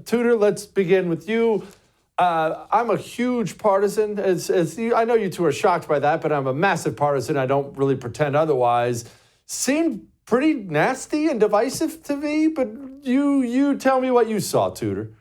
Tudor, let's begin with you. I'm a huge partisan. As you, I know you two are shocked by that, but I'm a massive partisan. I don't really pretend otherwise. Seemed pretty nasty and divisive to me, but you tell me what you saw, Tudor.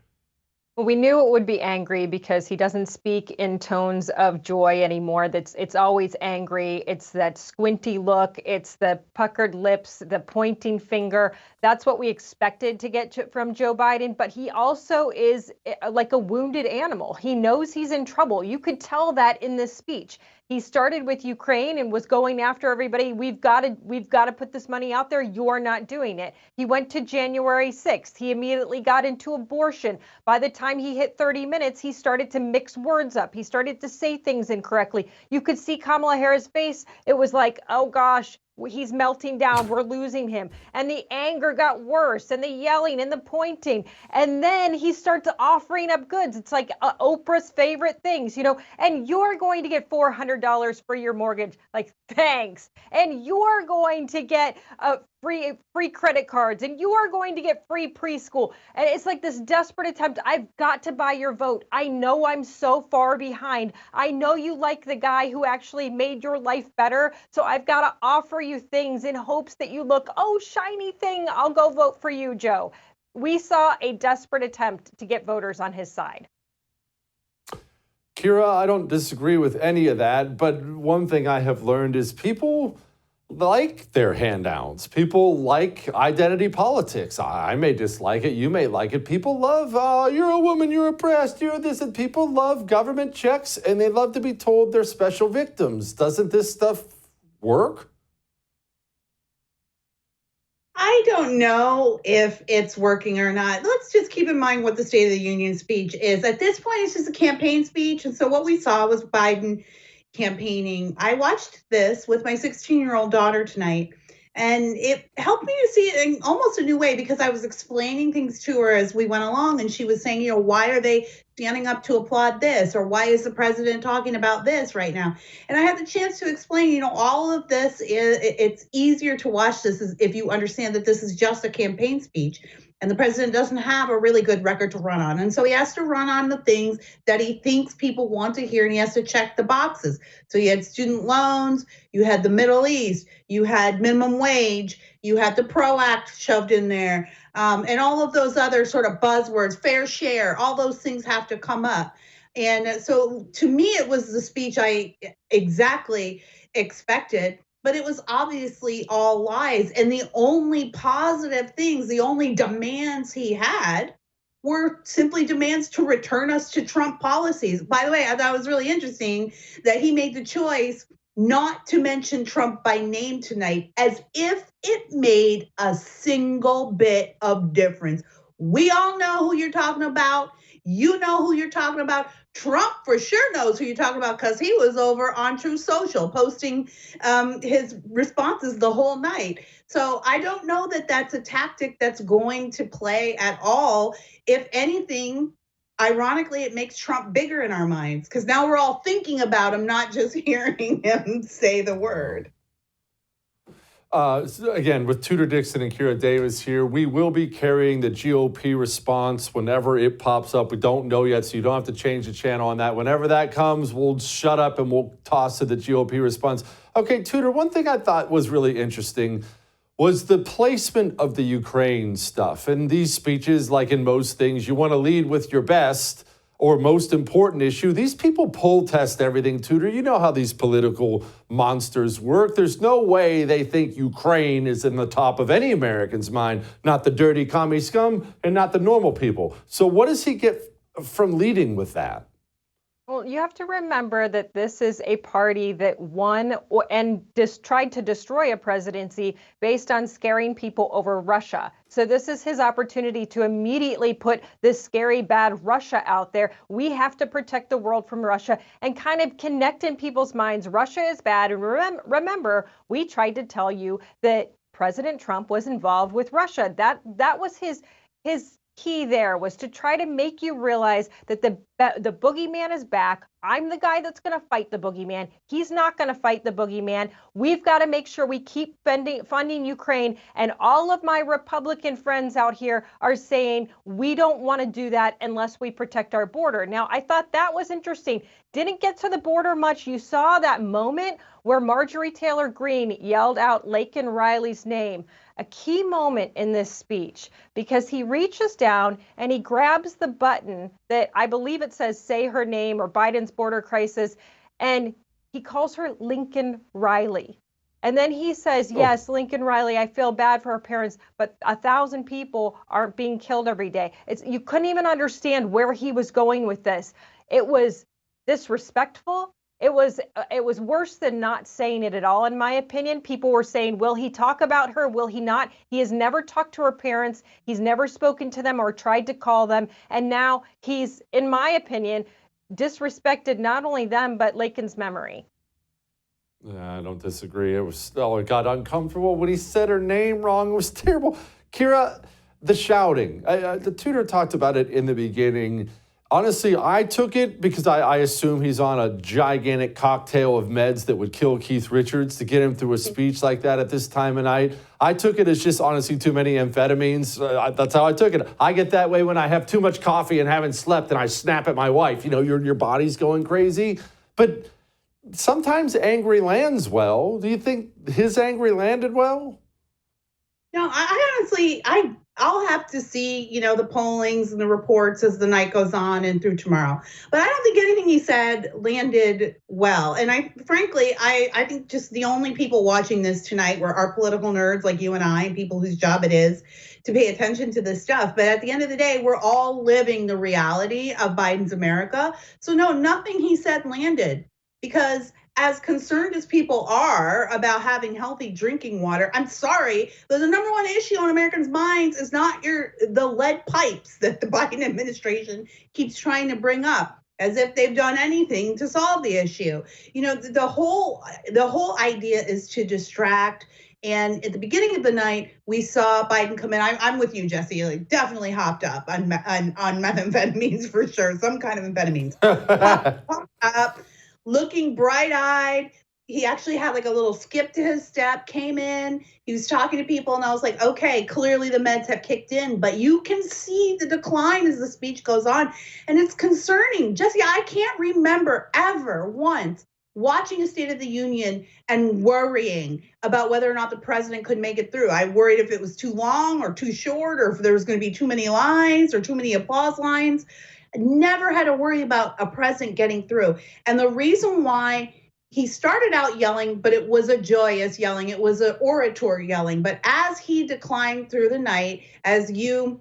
Well, we knew it would be angry because he doesn't speak in tones of joy anymore. It's always angry. It's that squinty look. It's the puckered lips, the pointing finger. That's what we expected to get from Joe Biden. But he also is like a wounded animal. He knows he's in trouble. You could tell that in this speech. He started with Ukraine and was going after everybody. We've got to put this money out there. You're not doing it. He went to January 6th. He immediately got into abortion. By the time he hit 30 minutes, he started to mix words up. He started to say things incorrectly. You could see Kamala Harris' face. It was like, oh gosh, he's melting down. We're losing him. And the anger got worse, and the yelling and the pointing. And then he starts offering up goods. It's like Oprah's favorite things, and you're going to get $400 for your mortgage. Like, thanks. And you're going to get free credit cards, and you are going to get free preschool. And it's like this desperate attempt. I've got to buy your vote. I know I'm so far behind. I know you like the guy who actually made your life better. So I've got to offer you things in hopes that you look, oh, shiny thing. I'll go vote for you, Joe. We saw a desperate attempt to get voters on his side. Kira, I don't disagree with any of that, but one thing I have learned is people like their handouts. People like identity politics. I may dislike it. You may like it. People love, you're a woman, you're oppressed, you're this. And people love government checks, and they love to be told they're special victims. Doesn't this stuff work? I don't know if it's working or not. Let's just keep in mind what the State of the Union speech is. At this point, it's just a campaign speech. And so what we saw was Biden campaigning. I watched this with my 16-year-old daughter tonight, and it helped me to see it in almost a new way because I was explaining things to her as we went along, and she was saying, why are they standing up to applaud this? Or why is the president talking about this right now? And I had the chance to explain, all of this it's easier to watch this if you understand that this is just a campaign speech. And the president doesn't have a really good record to run on. And so he has to run on the things that he thinks people want to hear, and he has to check the boxes. So you had student loans, you had the Middle East, you had minimum wage, you had the PRO Act shoved in there, and all of those other sort of buzzwords, fair share, all those things have to come up. And so to me, it was the speech I exactly expected. But it was obviously all lies. And the only positive things, the only demands he had were simply demands to return us to Trump policies. By the way, I thought it was really interesting that he made the choice not to mention Trump by name tonight, as if it made a single bit of difference. We all know who you're talking about. You know who you're talking about. Trump for sure knows who you're talking about because he was over on True Social posting his responses the whole night. So I don't know that that's a tactic that's going to play at all. If anything, ironically, it makes Trump bigger in our minds because now we're all thinking about him, not just hearing him say the word. Again, with Tudor Dixon and Kira Davis here, we will be carrying the GOP response whenever it pops up. We don't know yet, so you don't have to change the channel on that. Whenever that comes, we'll shut up and we'll toss to the GOP response. Okay, Tudor, one thing I thought was really interesting was the placement of the Ukraine stuff. In these speeches, like in most things, you want to lead with your best or most important issue. These people poll test everything, Tudor. You know how these political monsters work. There's no way they think Ukraine is in the top of any American's mind, not the dirty commie scum and not the normal people. So what does he get from leading with that? Well, you have to remember that this is a party that won and tried to destroy a presidency based on scaring people over Russia. So this is his opportunity to immediately put this scary, bad Russia out there. We have to protect the world from Russia and kind of connect in people's minds. Russia is bad. And remember, we tried to tell you that President Trump was involved with Russia. That was his key there was to try to make you realize that the boogeyman is back. I'm the guy that's going to fight the boogeyman. He's not going to fight the boogeyman. We've got to make sure we keep funding Ukraine. And all of my Republican friends out here are saying we don't want to do that unless we protect our border. Now, I thought that was interesting. Didn't get to the border much. You saw that moment where Marjorie Taylor Greene yelled out Laken Riley's name. A key moment in this speech, because he reaches down and he grabs the button that I believe it says say her name or Biden's border crisis, and he calls her Lincoln Riley. And then he says, yes, Lincoln Riley, I feel bad for her parents, but 1,000 people aren't being killed every day. You couldn't even understand where he was going with this. It was disrespectful. It was worse than not saying it at all, in my opinion. People were saying, will he talk about her? Will he not? He has never talked to her parents. He's never spoken to them or tried to call them. And now he's, in my opinion, disrespected not only them, but Laken's memory. Yeah, I don't disagree. It got uncomfortable when he said her name wrong. It was terrible. Kira, the shouting. The Tudor talked about it in the beginning. Honestly, I took it because I assume he's on a gigantic cocktail of meds that would kill Keith Richards to get him through a speech like that at this time of night. I took it as just honestly too many amphetamines. That's how I took it. I get that way when I have too much coffee and haven't slept and I snap at my wife. You know, your body's going crazy. But sometimes angry lands well. Do you think his angry landed well? No, I honestly, I'll have to see, the pollings and the reports as the night goes on and through tomorrow. But I don't think anything he said landed well. And I think just the only people watching this tonight were our political nerds like you and I, and people whose job it is to pay attention to this stuff. But at the end of the day, we're all living the reality of Biden's America. So no, nothing he said landed, because as concerned as people are about having healthy drinking water, I'm sorry, but the number one issue on Americans' minds is not the lead pipes that the Biden administration keeps trying to bring up, as if they've done anything to solve the issue. The whole idea is to distract. And at the beginning of the night, we saw Biden come in. I'm with you, Jesse. Like, definitely hopped up on methamphetamines for sure, some kind of amphetamines. Hopped up. Looking bright-eyed. He actually had like a little skip to his step, came in, he was talking to people, and I was like, okay, clearly the meds have kicked in, but you can see the decline as the speech goes on, and it's concerning. Jesse, I can't remember ever once watching a State of the Union and worrying about whether or not the president could make it through. I worried if it was too long or too short, or if there was going to be too many lines or too many applause lines. Never had to worry about a president getting through. And the reason why he started out yelling, but it was a joyous yelling, it was an oratory yelling. But as he declined through the night, as you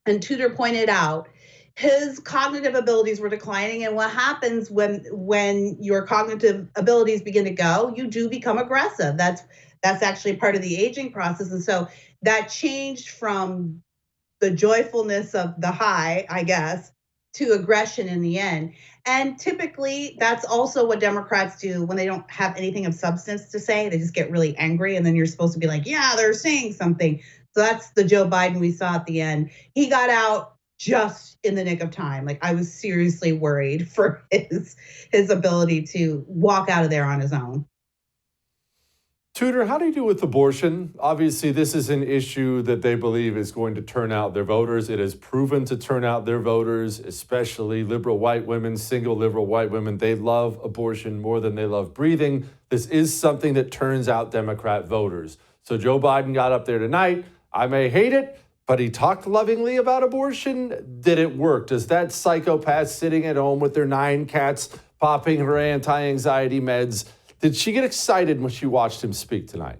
and Tudor pointed out, his cognitive abilities were declining. And what happens when your cognitive abilities begin to go, you do become aggressive. That's actually part of the aging process. And so that changed from the joyfulness of the high, I guess, to aggression in the end. And typically that's also what Democrats do when they don't have anything of substance to say. They just get really angry, and then you're supposed to be like, yeah, they're saying something. So that's the Joe Biden we saw at the end. He got out just in the nick of time. Like, I was seriously worried for his ability to walk out of there on his own. Tudor, how do you do with abortion? Obviously, this is an issue that they believe is going to turn out their voters. It has proven to turn out their voters, especially liberal white women, single liberal white women. They love abortion more than they love breathing. This is something that turns out Democrat voters. So Joe Biden got up there tonight. I may hate it, but he talked lovingly about abortion. Did it work? Does that psychopath sitting at home with their 9 cats popping her anti-anxiety meds, did she get excited when she watched him speak tonight?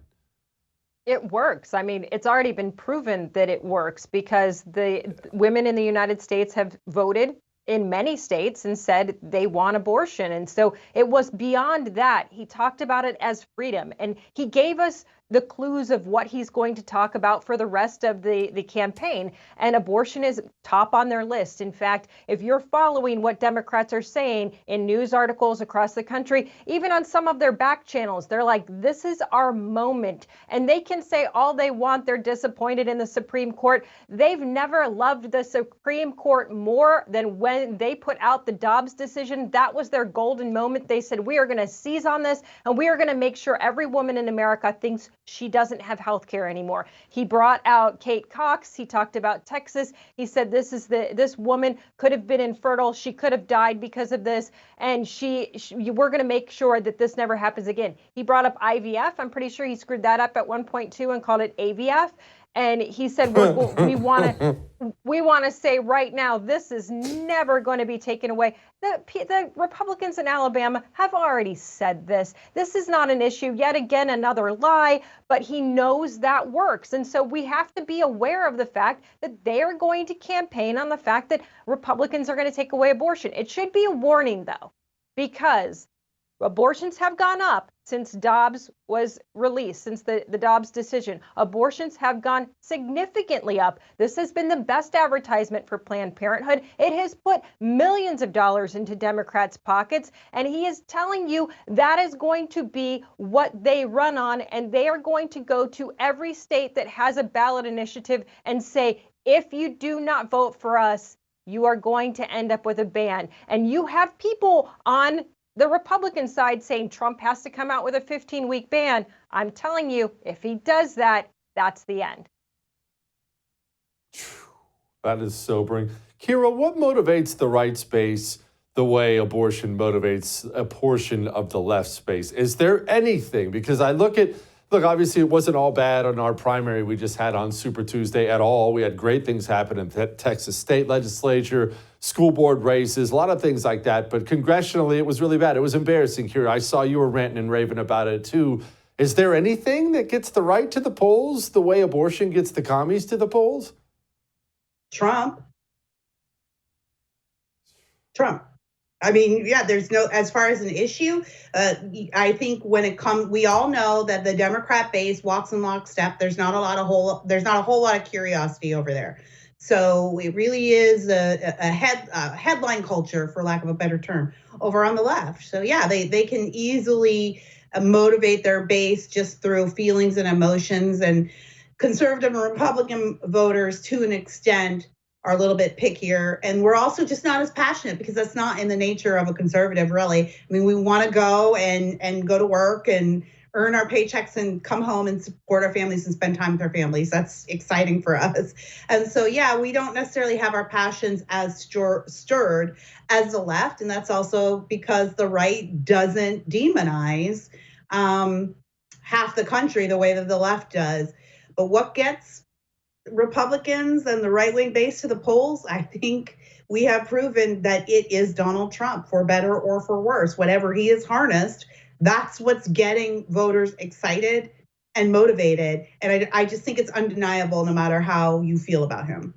It works. I mean, it's already been proven that it works, because the women in the United States have voted in many states and said they want abortion. And so it was beyond that. He talked about it as freedom, and he gave us the clues of what he's going to talk about for the rest of the campaign. And abortion is top on their list. In fact, if you're following what Democrats are saying in news articles across the country, even on some of their back channels, they're like, this is our moment. And they can say all they want. They're disappointed in the Supreme Court. They've never loved the Supreme Court more than when they put out the Dobbs decision. That was their golden moment. They said, we are going to seize on this, and we are going to make sure every woman in America thinks she doesn't have health care anymore. He brought out Kate Cox. He talked about Texas. He said this woman could have been infertile. She could have died because of this. And we're going to make sure that this never happens again. He brought up IVF. I'm pretty sure he screwed that up at one point too and called it AVF. And he said, we want to say right now, this is never going to be taken away. The Republicans in Alabama have already said this. This is not an issue. Yet again, another lie, but he knows that works. And so we have to be aware of the fact that they are going to campaign on the fact that Republicans are going to take away abortion. It should be a warning, though, because abortions have gone up since Dobbs was released, since the Dobbs decision. Abortions have gone significantly up. This has been the best advertisement for Planned Parenthood. It has put millions of dollars into Democrats' pockets, and he is telling you that is going to be what they run on, and they are going to go to every state that has a ballot initiative and say, if you do not vote for us, you are going to end up with a ban. And you have people on the Republican side saying Trump has to come out with a 15-week ban. I'm telling you, if he does that, that's the end. That is sobering. Kira, what motivates the right space the way abortion motivates a portion of the left space? Is there anything? Because I look, obviously it wasn't all bad on our primary we just had on Super Tuesday at all. We had great things happen in the Texas state legislature, school board races, a lot of things like that. But congressionally, it was really bad. It was embarrassing, Kira. I saw you were ranting and raving about it, too. Is there anything that gets the right to the polls the way abortion gets the commies to the polls? Trump. I mean, yeah, there's no, as far as an issue, I think when it comes, we all know that the Democrat base walks in lockstep. There's not a whole lot of curiosity over there. So it really is a headline culture, for lack of a better term, over on the left. So yeah, they can easily motivate their base just through feelings and emotions. And conservative and Republican voters, to an extent, are a little bit pickier. And we're also just not as passionate, because that's not in the nature of a conservative, really. I mean, we want to go and go to work and earn our paychecks and come home and support our families and spend time with our families. That's exciting for us. And so, yeah, we don't necessarily have our passions as stirred as the left. And that's also because the right doesn't demonize half the country the way that the left does. But what gets Republicans and the right-wing base to the polls, I think we have proven that it is Donald Trump, for better or for worse. Whatever he has harnessed, that's what's getting voters excited and motivated. And I just think it's undeniable, no matter how you feel about him.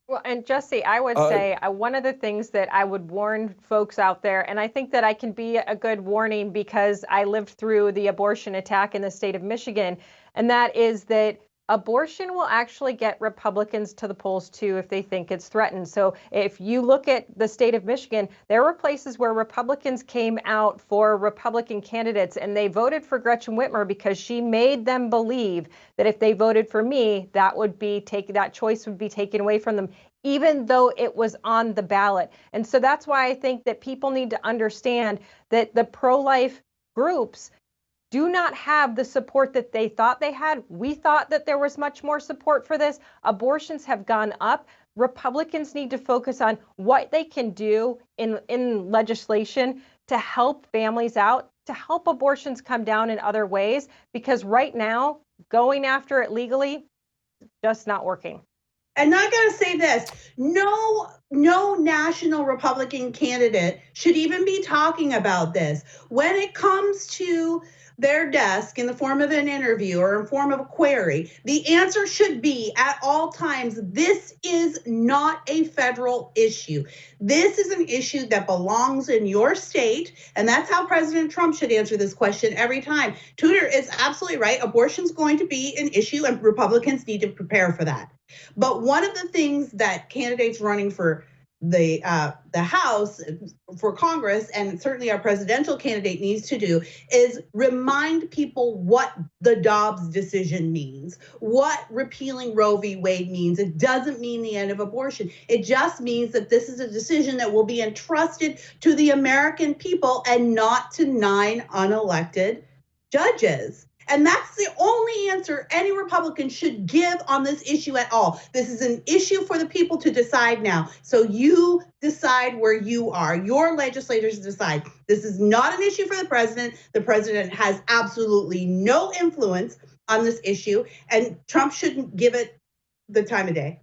Well, and Jesse, I would say one of the things that I would warn folks out there, and I think that I can be a good warning because I lived through the abortion attack in the state of Michigan, and that is that abortion will actually get Republicans to the polls too if they think it's threatened. So if you look at the state of Michigan, there were places where Republicans came out for Republican candidates and they voted for Gretchen Whitmer because she made them believe that if they voted for me, that choice would be taken away from them, even though it was on the ballot. And so that's why I think that people need to understand that the pro-life groups do not have the support that they thought they had. We thought that there was much more support for this. Abortions have gone up. Republicans need to focus on what they can do in legislation to help families out, to help abortions come down in other ways, because right now, going after it legally, just not working. And I gotta say this, no national Republican candidate should even be talking about this. When it comes to their desk in the form of an interview or in form of a query, the answer should be at all times, this is not a federal issue. This is an issue that belongs in your state. And that's how President Trump should answer this question every time. Tudor is absolutely right. Abortion's going to be an issue and Republicans need to prepare for that. But one of the things that candidates running for the House, for Congress, and certainly our presidential candidate needs to do is remind people what the Dobbs decision means, what repealing Roe v. Wade means. It doesn't mean the end of abortion. It just means that this is a decision that will be entrusted to the American people and not to 9 unelected judges. And that's the only answer any Republican should give on this issue at all. This is an issue for the people to decide now. So you decide where you are. Your legislators decide. This is not an issue for the president. The president has absolutely no influence on this issue, and Trump shouldn't give it the time of day.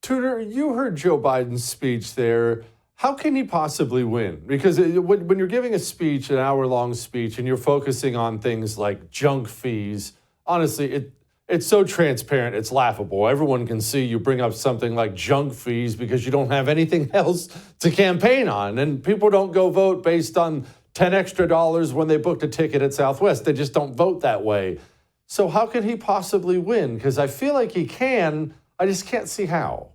Tudor, you heard Joe Biden's speech there. How can he possibly win? Because when you're giving a speech, an hour-long speech, and you're focusing on things like junk fees, honestly, it's so transparent, it's laughable. Everyone can see you bring up something like junk fees because you don't have anything else to campaign on. And people don't go vote based on $10 extra when they booked a ticket at Southwest. They just don't vote that way. So how could he possibly win? Because I feel like he can. I just can't see how.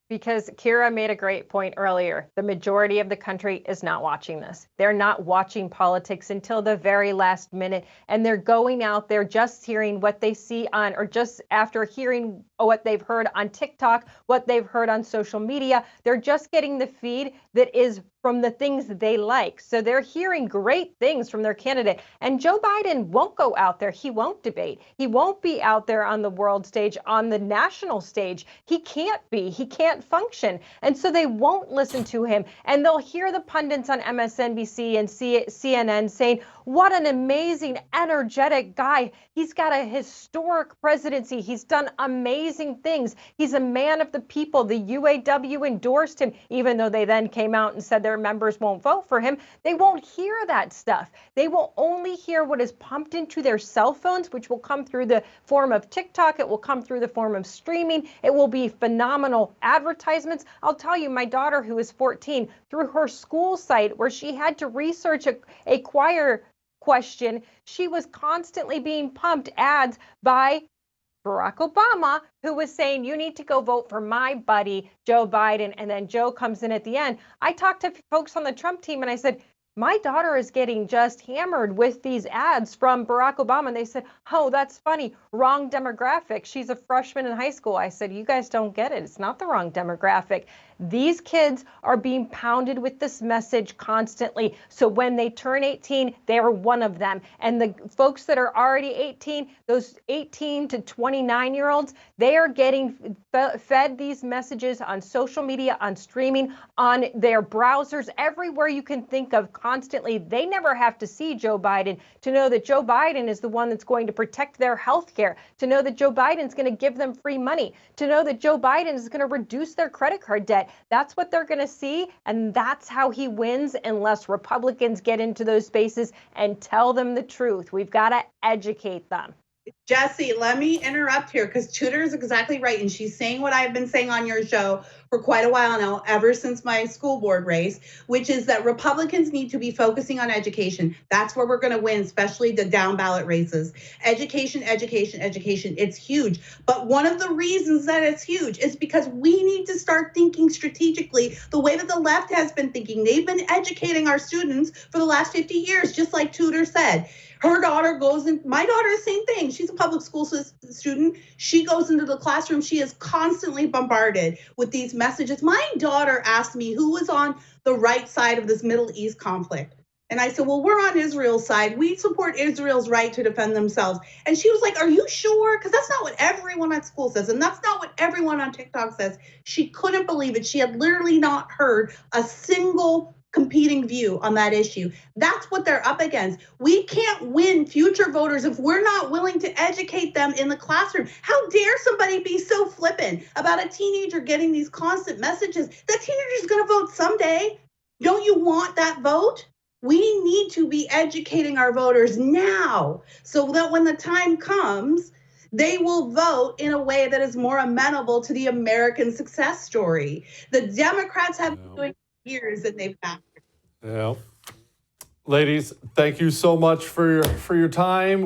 Because Kira made a great point earlier. The majority of the country is not watching this. They're not watching politics until the very last minute. And they're going out there just hearing what they see on, or just after hearing what they've heard on TikTok, what they've heard on social media. They're just getting the feed that is from the things they like. So they're hearing great things from their candidate. And Joe Biden won't go out there. He won't debate. He won't be out there on the world stage, on the national stage. He can't be. He can't function. And so they won't listen to him. And they'll hear the pundits on MSNBC and CNN saying, what an amazing, energetic guy. He's got a historic presidency. He's done amazing things. He's a man of the people. The UAW endorsed him, even though they then came out and said their members won't vote for him. They won't hear that stuff. They will only hear what is pumped into their cell phones, which will come through the form of TikTok. It will come through the form of streaming. It will be phenomenal advertisements. I'll tell you, my daughter, who is 14, through her school site where she had to research a choir question, she was constantly being pumped ads by Barack Obama, who was saying, you need to go vote for my buddy, Joe Biden. And then Joe comes in at the end. I talked to folks on the Trump team and I said, my daughter is getting just hammered with these ads from Barack Obama. And they said, oh, that's funny. Wrong demographic. She's a freshman in high school. I said, you guys don't get it. It's not the wrong demographic. These kids are being pounded with this message constantly. So when they turn 18, they are one of them. And the folks that are already 18, those 18 to 29-year-olds, they are getting fed these messages on social media, on streaming, on their browsers, everywhere you can think of constantly. They never have to see Joe Biden to know that Joe Biden is the one that's going to protect their health care, to know that Joe Biden's going to give them free money, to know that Joe Biden is going to reduce their credit card debt. That's what they're going to see, and that's how he wins unless Republicans get into those spaces and tell them the truth. We've got to educate them. Jesse, let me interrupt here because Tudor is exactly right. And she's saying what I've been saying on your show for quite a while now, ever since my school board race, which is that Republicans need to be focusing on education. That's where we're going to win, especially the down ballot races. Education, education, education. It's huge. But one of the reasons that it's huge is because we need to start thinking strategically the way that the left has been thinking. They've been educating our students for the last 50 years, just like Tudor said. Her daughter goes in, my daughter, the same thing. She's a public school student. She goes into the classroom. She is constantly bombarded with these messages. My daughter asked me who was on the right side of this Middle East conflict. And I said, well, we're on Israel's side. We support Israel's right to defend themselves. And she was like, are you sure? Because that's not what everyone at school says. And that's not what everyone on TikTok says. She couldn't believe it. She had literally not heard a single competing view on that issue. That's what they're up against. We can't win future voters if we're not willing to educate them in the classroom. How dare somebody be so flippant about a teenager getting these constant messages? That teenager's going to vote someday. Don't you want that vote? We need to be educating our voters now so that when the time comes, they will vote in a way that is more amenable to the American success story. The Democrats have been doing it for years and they've not. Yeah. Ladies, thank you so much for your time.